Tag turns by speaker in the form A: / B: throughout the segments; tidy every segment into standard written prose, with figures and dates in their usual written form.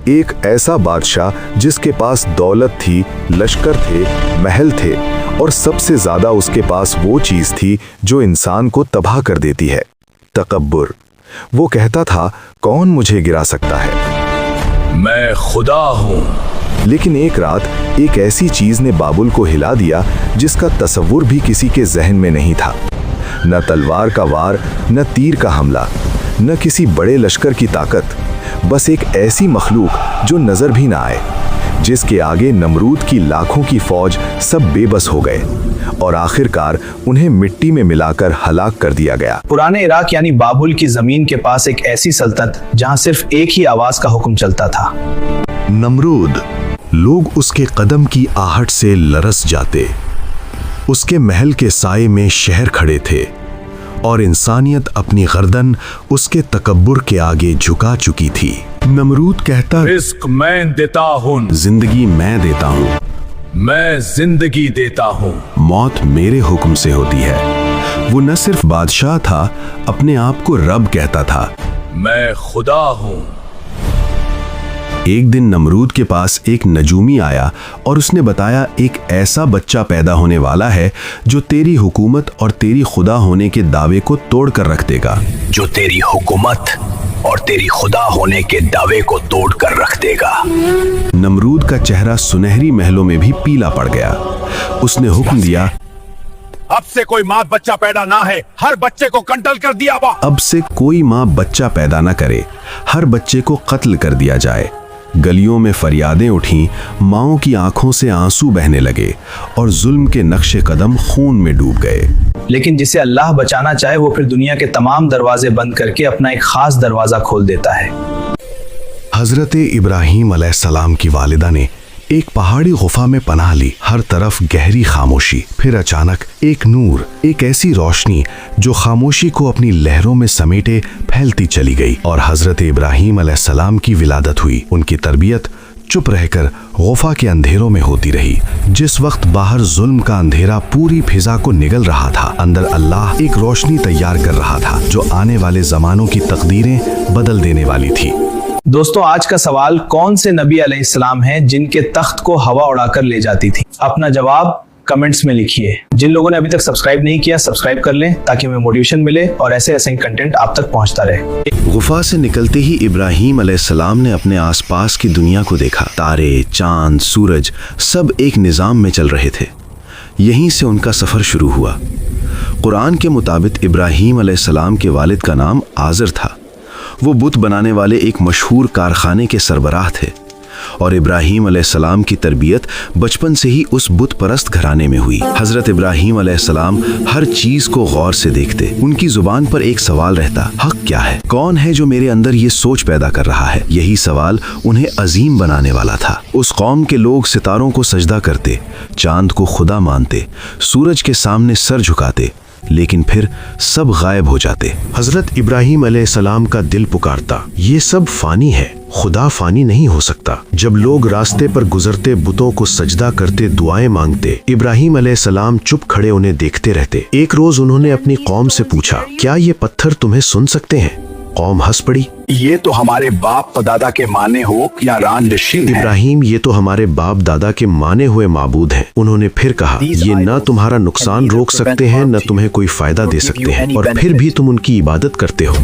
A: ایک ایسا بادشاہ جس کے پاس دولت تھی، لشکر تھے، محل تھے، اور سب سے زیادہ اس کے پاس وہ چیز تھی جو انسان کو تباہ کر دیتی ہے، تکبر۔ وہ کہتا تھا، کون مجھے گرا سکتا ہے؟
B: میں خدا ہوں۔
A: لیکن ایک رات ایک ایسی چیز نے بابل کو ہلا دیا جس کا تصور بھی کسی کے ذہن میں نہیں تھا۔ نہ تلوار کا وار، نہ تیر کا حملہ، نہ کسی بڑے لشکر کی طاقت، بس ایک ایسی مخلوق جو نظر بھی نہ آئے، جس کے آگے نمرود کی لاکھوں کی فوج سب بے بس ہو گئے اور آخر کار انہیں مٹی میں ملا کر ہلاک کر دیا گیا۔
C: پرانے عراق یعنی بابل کی زمین کے پاس ایک ایسی سلطنت جہاں صرف ایک ہی آواز کا حکم چلتا تھا،
D: نمرود۔ لوگ اس کے قدم کی آہٹ سے لرز جاتے۔ اس کے محل کے سائے میں شہر کھڑے تھے اور انسانیت اپنی گردن اس کے تکبر کے آگے جھکا چکی تھی۔ نمرود کہتا،
B: رزق میں دیتا ہوں،
D: زندگی میں دیتا ہوں،
B: میں زندگی دیتا ہوں،
D: موت میرے حکم سے ہوتی ہے۔ وہ نہ صرف بادشاہ تھا، اپنے آپ کو رب کہتا تھا،
B: میں خدا ہوں۔
D: ایک دن نمرود کے پاس ایک نجومی آیا اور اس نے بتایا، ایک ایسا بچہ پیدا ہونے والا ہے جو تیری حکومت اور تیری خدا ہونے کے دعوے کو توڑ کر رکھ دے گا۔
E: جو تیری حکومت اور تیری خدا ہونے کے دعوے کو توڑ کر رکھ دے گا۔
D: نمرود کا چہرہ سنہری محلوں میں بھی پیلا پڑ گیا۔ اس نے حکم دیا،
B: اب سے کوئی ماں بچہ پیدا نہ ہے، ہر بچے کو قتل کر دیا با۔
D: اب سے کوئی ماں بچہ پیدا نہ کرے، ہر بچے کو قتل کر دیا جائے۔ گلیوں میں فریادیں اٹھیں، ماؤں کی آنکھوں سے آنسو بہنے لگے اور ظلم کے نقش قدم خون میں ڈوب گئے۔
C: لیکن جسے اللہ بچانا چاہے وہ پھر دنیا کے تمام دروازے بند کر کے اپنا ایک خاص دروازہ کھول دیتا ہے۔
D: حضرت ابراہیم علیہ السلام کی والدہ نے ایک پہاڑی غفا میں پناہ لی، ہر طرف گہری خاموشی، پھر اچانک ایک نور، ایک ایسی روشنی جو خاموشی کو اپنی لہروں میں سمیٹے پھیلتی چلی گئی، اور حضرت ابراہیم علیہ السلام کی ولادت ہوئی۔ ان کی تربیت چپ رہ کر غفا کے اندھیروں میں ہوتی رہی۔ جس وقت باہر ظلم کا اندھیرا پوری فضا کو نگل رہا تھا، اندر اللہ ایک روشنی تیار کر رہا تھا جو آنے والے زمانوں کی تقدیریں بدل دینے والی تھی۔
C: دوستو، آج کا سوال، کون سے نبی علیہ السلام ہیں جن کے تخت کو ہوا اڑا کر لے جاتی تھی؟ اپنا جواب کمنٹس میں لکھیے۔ جن لوگوں نے ابھی تک سبسکرائب نہیں کیا، سبسکرائب کر لیں تاکہ ہمیں موٹیویشن ملے اور ایسے ہی کنٹینٹ آپ تک پہنچتا رہے۔
D: غفا سے نکلتے ہی ابراہیم علیہ السلام نے اپنے آس پاس کی دنیا کو دیکھا۔ تارے، چاند، سورج سب ایک نظام میں چل رہے تھے۔ یہیں سے ان کا سفر شروع ہوا۔ قرآن کے مطابق ابراہیم علیہ السلام کے والد کا نام آزر تھا۔ وہ بت بنانے والے ایک مشہور کارخانے کے سربراہ تھے، اور ابراہیم علیہ السلام کی تربیت بچپن سے ہی اس بت پرست گھرانے میں ہوئی۔ حضرت ابراہیم علیہ السلام ہر چیز کو غور سے دیکھتے۔ ان کی زبان پر ایک سوال رہتا، حق کیا ہے؟ کون ہے جو میرے اندر یہ سوچ پیدا کر رہا ہے؟ یہی سوال انہیں عظیم بنانے والا تھا۔ اس قوم کے لوگ ستاروں کو سجدہ کرتے، چاند کو خدا مانتے، سورج کے سامنے سر جھکاتے، لیکن پھر سب غائب ہو جاتے۔
F: حضرت ابراہیم علیہ السلام کا دل پکارتا، یہ سب فانی ہے، خدا فانی نہیں ہو سکتا۔ جب لوگ راستے پر گزرتے بتوں کو سجدہ کرتے، دعائیں مانگتے، ابراہیم علیہ السلام چپ کھڑے انہیں دیکھتے رہتے۔ ایک روز انہوں نے اپنی قوم سے پوچھا، کیا یہ پتھر تمہیں سن سکتے ہیں؟ قوم ہنس پڑی۔
E: یہ تو ہمارے باپ دادا کے مانے ہو یا ران نشین ہے۔
F: ابراہیم، یہ تو ہمارے باپ دادا کے مانے ہوئے معبود ہیں۔ انہوں نے پھر کہا، یہ نہ تمہارا نقصان روک سکتے ہیں، نہ تمہیں کوئی فائدہ دے سکتے ہیں، اور پھر بھی تم ان کی عبادت کرتے ہو۔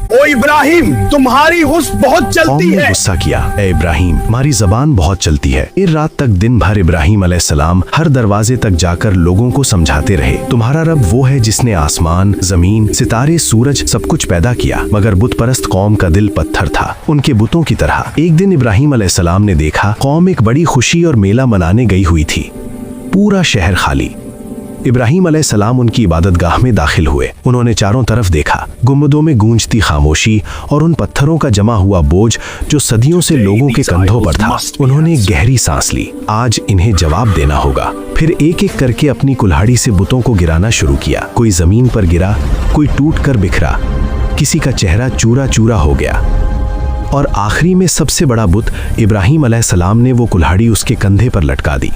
E: او ابراہیم، تمہاری حسن بہت
D: قوم
E: چلتی
D: نے
E: ہے۔
D: غصہ کیا، اے ابراہیم، ہماری زبان بہت چلتی ہے۔ پھر رات تک دن بھر ابراہیم علیہ السلام ہر دروازے تک جا کر لوگوں کو سمجھاتے رہے، تمہارا رب وہ ہے جس نے آسمان، زمین، ستارے، سورج سب کچھ پیدا کیا۔ مگر بت پرست قوم کا دل پتھر تھا، ان کے بتوں کی طرح۔ ایک دن ابراہیم علیہ السلام نے دیکھا، قوم ایک بڑی خوشی اور میلہ منانے گئی ہوئی تھی، پورا شہر خالی۔ ابراہیم علیہ السلام ان کی عبادت گاہ میں داخل ہوئے۔ انہوں نے چاروں طرف دیکھا، گنبدوں میں گونجتی خاموشی اور ان پتھروں کا جمع ہوا بوجھ جو صدیوں سے لوگوں کے کندھوں پر تھا۔ انہوں نے گہری سانس لی، آج انہیں جواب دینا ہوگا۔ پھر ایک ایک کر کے اپنی کلہاڑی سے بتوں کو گرانا شروع کیا۔ کوئی زمین پر گرا، کوئی ٹوٹ کر بکھرا، کسی کا چہرہ چورا چورا ہو گیا، اور آخری میں سب سے بڑا بت ابراہیم علیہ السلام نے وہ کلہاڑی اس کے کندھے پر لٹکا دی۔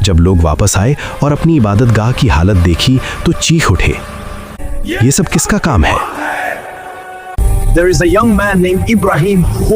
D: جب لوگ واپس آئے اور اپنی عبادت گاہ کی حالت دیکھی تو چیخ اٹھے، یہ سب کس کا کام ہے؟
E: there is a young man named Ibrahim who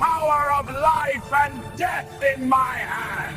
B: power of life and death in my hand.